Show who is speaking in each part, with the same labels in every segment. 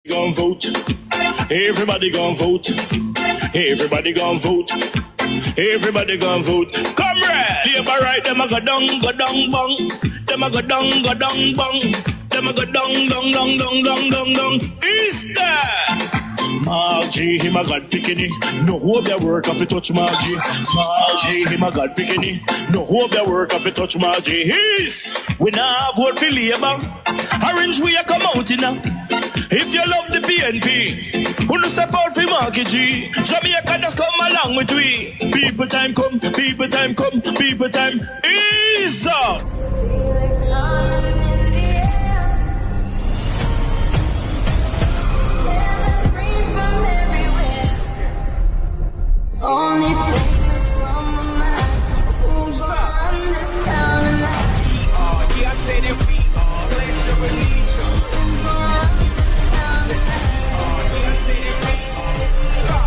Speaker 1: Gon' vote. Everybody gon' vote. Everybody gon' vote. Everybody gon' vote. Comrade! Labor right, them a go down, bong. Them a go down, bong. Them a go down. Is that? Margie, him a God picking. No hope their work if you touch Margie. Margie, him a God picking. No hope their work if you touch Margie. We now vote for Labour. Orange we a come out in now. If you love the PNP, who no step out for Marky G. Jamaica just come along with we. People time come, people time come, people time is up.
Speaker 2: Only thing that's on my mind is who's gonna run this town tonight.
Speaker 3: Yeah, I say that we are. Pledge your allegiance.
Speaker 2: Who's gonna run this town tonight?
Speaker 3: Yeah, I say that we are.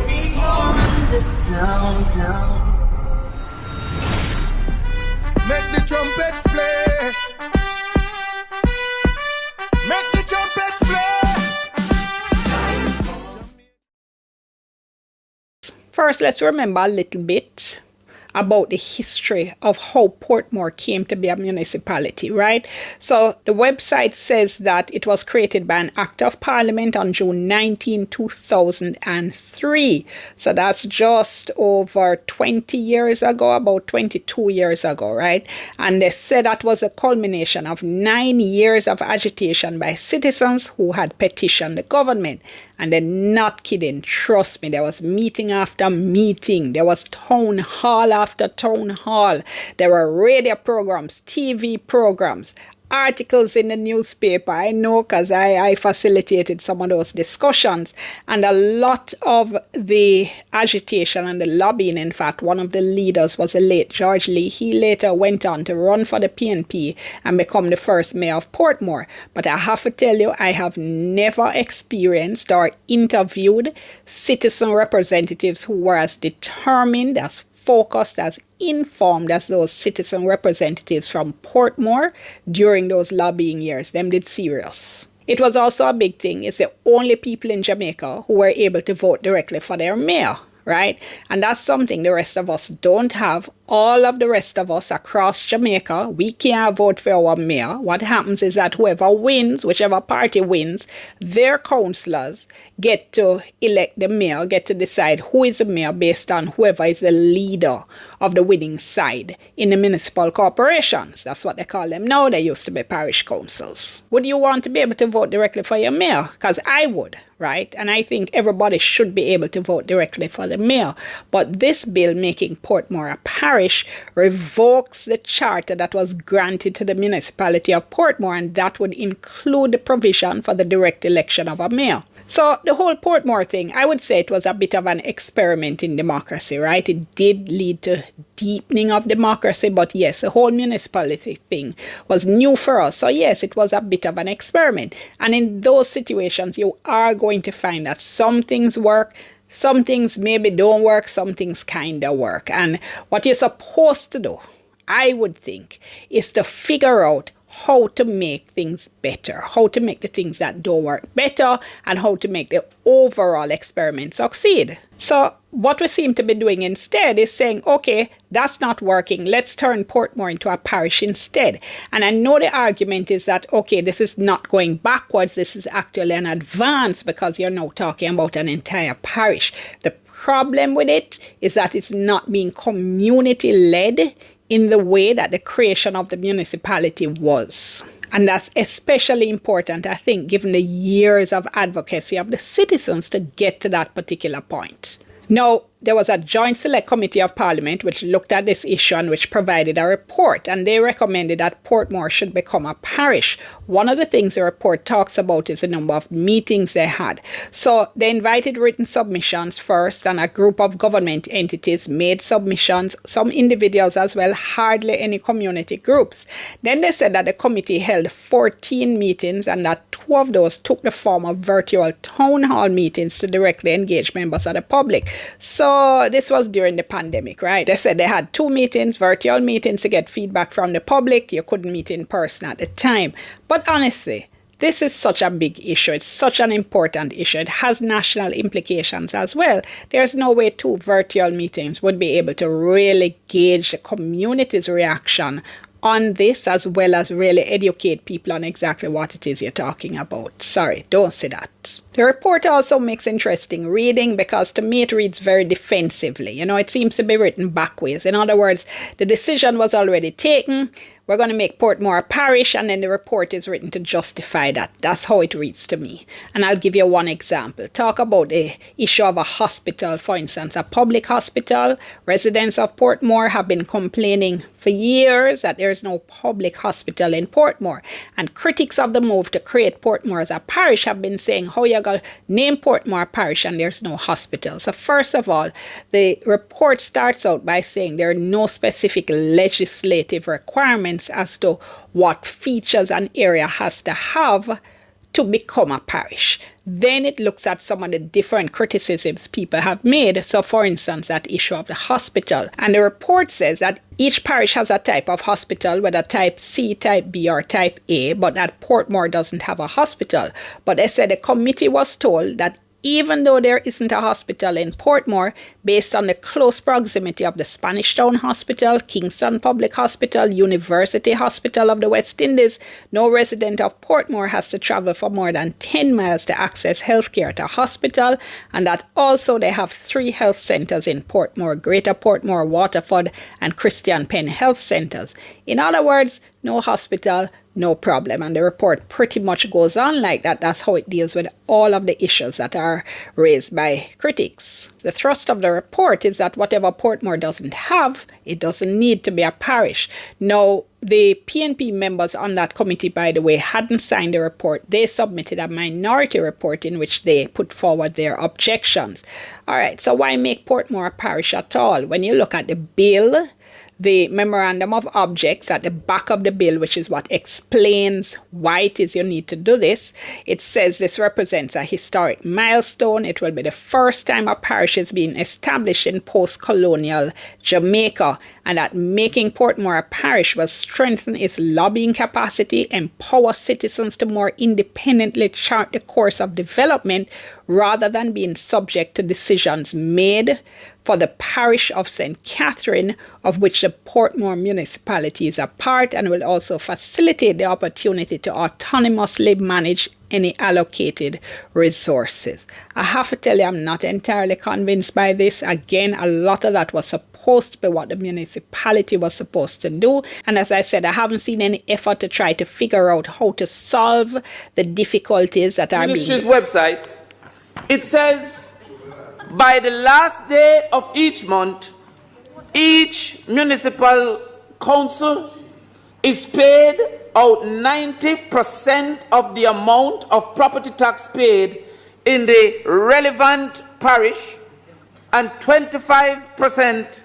Speaker 2: We gonna run this town.
Speaker 4: Make the trumpets play. Make the trumpets play.
Speaker 5: First, let's remember a little bit about the history of how Portmore came to be a municipality, right? So the website says that it was created by an Act of Parliament on June 19, 2003. So that's just over 20 years ago, about 22 years ago, right? And they said that was a culmination of 9 years of agitation by citizens who had petitioned the government. And they're not kidding. Trust me, there was meeting after meeting. There was town hall after town hall. There were radio programs, TV programs, articles in the newspaper. I know because I facilitated some of those discussions. And a lot of the agitation and the lobbying, in fact, one of the leaders was the late George Lee. He later went on to run for the PNP and become the first mayor of Portmore. But I have to tell you, I have never experienced or interviewed citizen representatives who were as determined, as focused, as informed as those citizen representatives from Portmore during those lobbying years. Them did serious. It was also a big thing. It's the only people in Jamaica who were able to vote directly for their mayor, right? And that's something the rest of us don't have. All of the rest of us across Jamaica, we can't vote for our mayor. What happens is that whoever wins, whichever party wins, their councillors get to elect the mayor, get to decide who is the mayor based on whoever is the leader of the winning side in the municipal corporations. That's what they call them now. They used to be parish councils. Would you want to be able to vote directly for your mayor? Because I would, right? And I think everybody should be able to vote directly for the mayor. But this bill making Portmore a parish revokes the charter that was granted to the municipality of Portmore, and that would include the provision for the direct election of a mayor. So the whole Portmore thing, I would say it was a bit of an experiment in democracy, right? It did lead to deepening of democracy, but yes, the whole municipality thing was new for us. So yes, it was a bit of an experiment. And in those situations, you are going to find that some things work, some things maybe don't work, some things kind of work. And what you're supposed to do, I would think, is to figure out how to make things better, how to make the things that don't work better, and how to make the overall experiment succeed. So what we seem to be doing instead is saying, okay, that's not working. Let's turn Portmore into a parish instead. And I know the argument is that, okay, this is not going backwards. This is actually an advance because you're now talking about an entire parish. The problem with it is that it's not being community-led in the way that the creation of the municipality was. And that's especially important, I think, given the years of advocacy of the citizens to get to that particular point. Now, there was a joint select committee of Parliament which looked at this issue and which provided a report, and they recommended that Portmore should become a parish. One of the things the report talks about is the number of meetings they had. So they invited written submissions first, and a group of government entities made submissions, some individuals as well, hardly any community groups. Then they said that the committee held 14 meetings and that 2 of those took the form of virtual town hall meetings to directly engage members of the public. So this was during the pandemic, right? They said they had 2 meetings, virtual meetings, to get feedback from the public. You couldn't meet in person at the time. But honestly, this is such a big issue. It's such an important issue. It has national implications as well. There's no way 2 virtual meetings would be able to really gauge the community's reaction on this, as well as really educate people on exactly what it is you're talking about. Sorry, don't say that. The report also makes interesting reading because to me it reads very defensively. You know, it seems to be written backwards. In other words, the decision was already taken. We're going to make Portmore a parish, and then the report is written to justify that. That's how it reads to me. And I'll give you one example. Talk about the issue of a hospital, for instance, a public hospital. Residents of Portmore have been complaining for years that there's no public hospital in Portmore. And critics of the move to create Portmore as a parish have been saying, how you going to name Portmore a parish and there's no hospital? So first of all, the report starts out by saying there are no specific legislative requirements as to what features an area has to have to become a parish. Then it looks at some of the different criticisms people have made. So for instance, that issue of the hospital. And the report says that each parish has a type of hospital, whether type C, type B, or type A, but that Portmore doesn't have a hospital. But they said the committee was told that even though there isn't a hospital in Portmore, based on the close proximity of the Spanish Town Hospital, Kingston Public Hospital, University Hospital of the West Indies, no resident of Portmore has to travel for more than 10 miles to access healthcare at a hospital, and that also they have 3 health centers in Portmore, Greater Portmore, Waterford, and Christian Penn Health Centers. In other words, no hospital, no problem. And the report pretty much goes on like that. That's how it deals with all of the issues that are raised by critics. The thrust of the report is that whatever Portmore doesn't have, it doesn't need to be a parish. Now, the PNP members on that committee, by the way, hadn't signed the report. They submitted a minority report in which they put forward their objections. All right, so why make Portmore a parish at all? When you look at the bill, the memorandum of objects at the back of the bill, which is what explains why it is you need to do this, it says this represents a historic milestone. It will be the first time a parish is being established in post-colonial Jamaica, and that making Portmore a parish will strengthen its lobbying capacity, empower citizens to more independently chart the course of development rather than being subject to decisions made for the parish of St. Catherine, of which the Portmore municipality is a part, and will also facilitate the opportunity to autonomously manage any allocated resources. I have to tell you, I'm not entirely convinced by this. Again, a lot of that was supposed to be what the municipality was supposed to do. And as I said, I haven't seen any effort to try to figure out how to solve the difficulties that are
Speaker 6: Ministry's website, it says, by the last day of each month, each municipal council is paid out 90% of the amount of property tax paid in the relevant parish, and 25%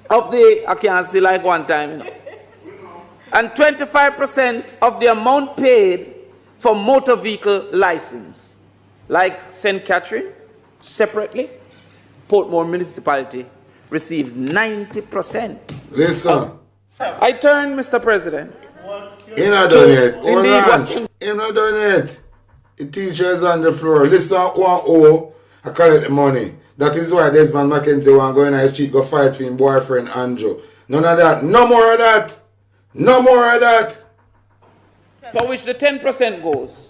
Speaker 6: of the, I can't see like one time, you know, and 25% of the amount paid for motor vehicle license, like St. Catherine. Separately, Portmore municipality received 90%.
Speaker 7: Listen.
Speaker 6: I turn, Mr. President.
Speaker 7: You're not done yet. Hold on. You're not done yet. The teacher is on the floor. Listen, 1-0, I collect the money. That is why Desmond McKenzie want to go in the street, go fight for his boyfriend, Andrew. None of that. No more of that. No more of that.
Speaker 6: For which the 10% goes.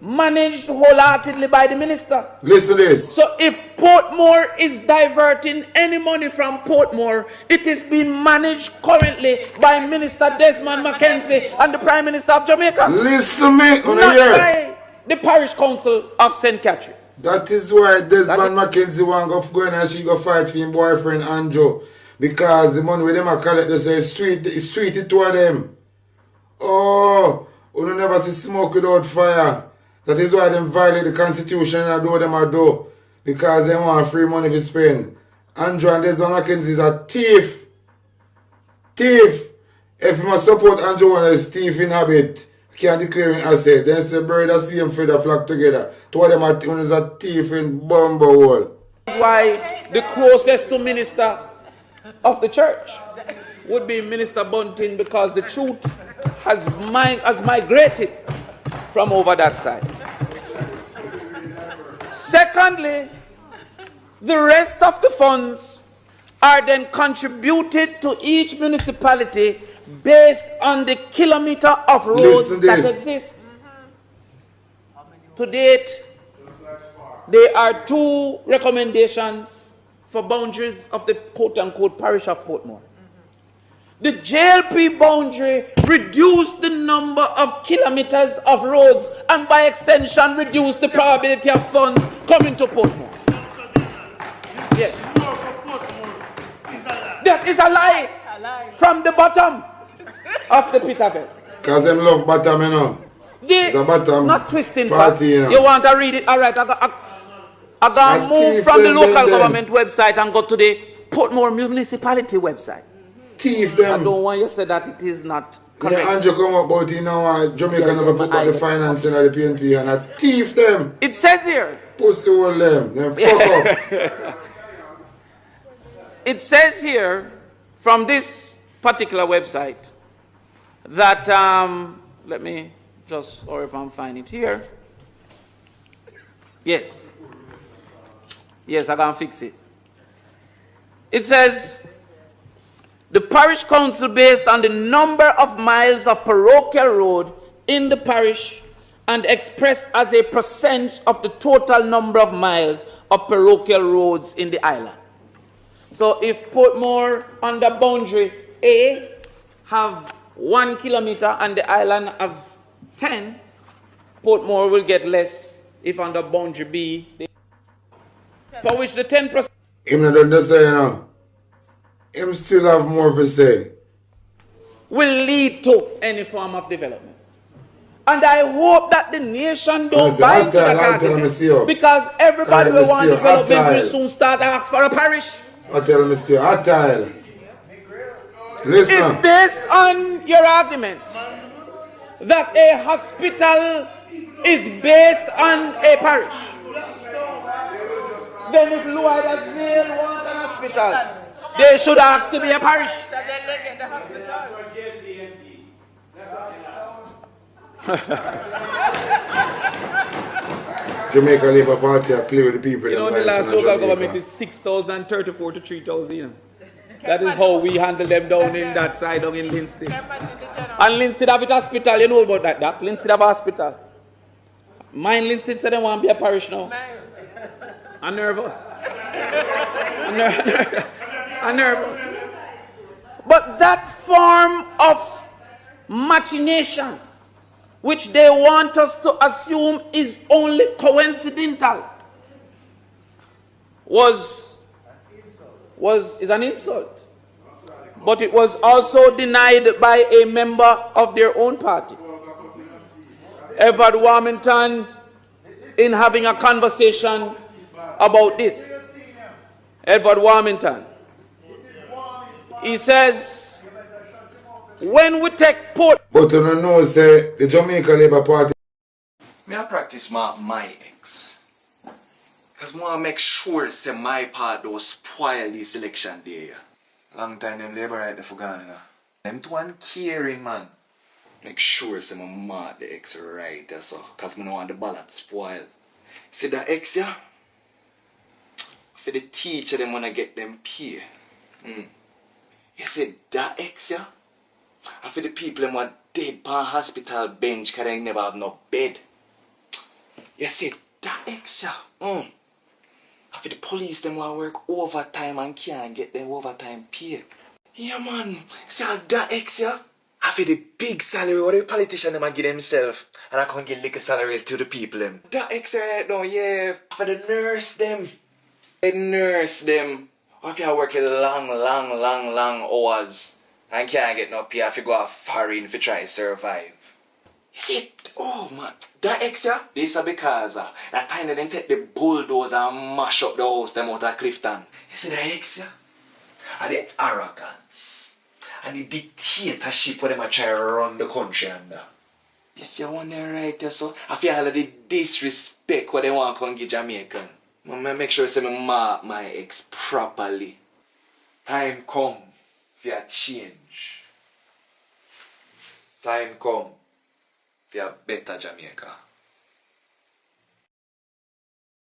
Speaker 6: Managed wholeheartedly by the minister.
Speaker 7: Listen to this.
Speaker 6: So if Portmore is diverting any money from Portmore, it is being managed currently by Minister Desmond McKenzie and the Prime Minister of Jamaica.
Speaker 7: Listen to me.
Speaker 6: Not by the Parish Council of St. Catherine.
Speaker 7: That is why Desmond Mackenzie want to go in and she go fight for him boyfriend Andrew. Because the money with them I collect, they say it's sweet it to them. Oh, you never see smoke without fire. That is why them violate the constitution and do what them a do. Because they want free money to spend. Andrew and Desmond Mackenzie is a thief. Thief. If you must support Andrew one as thief in habit, can't declare an asset. Then say brother see him feather flock together. To what them one is a thief in bumble hole.
Speaker 6: That's why the closest to minister of the church would be Minister Bunting, because the truth has migrated from over that side. Secondly, the rest of the funds are then contributed to each municipality based on the kilometer of roads that exist. To date, there are 2 recommendations for boundaries of the quote-unquote parish of Portmore. The JLP boundary reduced the number of kilometers of roads and by extension reduced the probability of funds coming to Portmore. Yes. That is a lie from the bottom of the pit of it.
Speaker 7: Because them love bottom, you know. It's a bottom
Speaker 6: not twisting
Speaker 7: party,
Speaker 6: facts.
Speaker 7: you know.
Speaker 6: You want to read it? All right, I got to move from the local government website and go to the Portmore municipality website.
Speaker 7: Thief them.
Speaker 6: I don't want you to say that it is not correct.
Speaker 7: Yeah, Andrew come up about, you know, Jamaica never put back the financing of the PNP and I thief them.
Speaker 6: It says here.
Speaker 7: Pussy all them. Them fuck up.
Speaker 6: It says here from this particular website that, let me just, or if I'm finding it here. Yes. Yes, I can fix it. It says, the parish council, based on the number of miles of parochial road in the parish and expressed as a percent of the total number of miles of parochial roads in the island. So if Portmore under boundary A have 1 kilometer and the island have 10, Portmore will get less if under boundary B, for which the 10%.
Speaker 7: Him not done the say, you know. Him still have more to say.
Speaker 6: Will lead to any form of development. And I hope that the nation don't buy into that argument, because everybody will want development will soon start to ask for a parish.
Speaker 7: I tell me, see, I tell. Listen.
Speaker 6: It's based on your arguments that a hospital is based on a parish. Then if Lloydesville wants an hospital, they should ask to be a parish.
Speaker 7: Jamaica Labour Party I play with the people.
Speaker 6: You know, the last local government is 6,034 to 3,000. You know? That is how we handle them down in that side, down in Linstead. And Linstead have a hospital, you know about that, Doc? Linstead have a hospital. Mine Linstead said they want to be a parish now. I'm nervous. I'm nervous. But that form of machination, which they want us to assume is only coincidental, is an insult. But it was also denied by a member of their own party. Edward Warmington, in having a conversation about this. Edward Warmington. He says, when we take port...
Speaker 7: But you don't know, say, the Jamaica Labour Party...
Speaker 8: Me I practice my ex. Because I want to make sure say my part don't spoil this election day. Long time them Labour right there for gone, you know. Them to one caring, man. Make sure say my mark the ex right there, so. Because I don't want the ballot spoil. See that ex, yeah? For the teacher, them want to get them pay. You see that ex, yeah? And for the people them want dead pan hospital bench because they never have no bed. You see that ex, yeah? And for the police them want work overtime and can't get them overtime pay. Yeah, man. See that ex, yeah? I feel the big salary what the politician them a give themselves, and I can give little salary to the people them. That extra right now, yeah, for the nurse them. The nurse them. What if you work long hours and can't get no pay if you go off foreign to try to survive? You see, oh man, that extra, this is because that time they take the bulldozer and mash up the house them out of Clifton. You see that extra? And the arrogance and the dictatorship where them try to run the country under. You see one there right there, so I feel all of the disrespect what they want to come give Jamaican. I make sure I say me mark my ex properly. Time come for a change. Time come for a better Jamaica.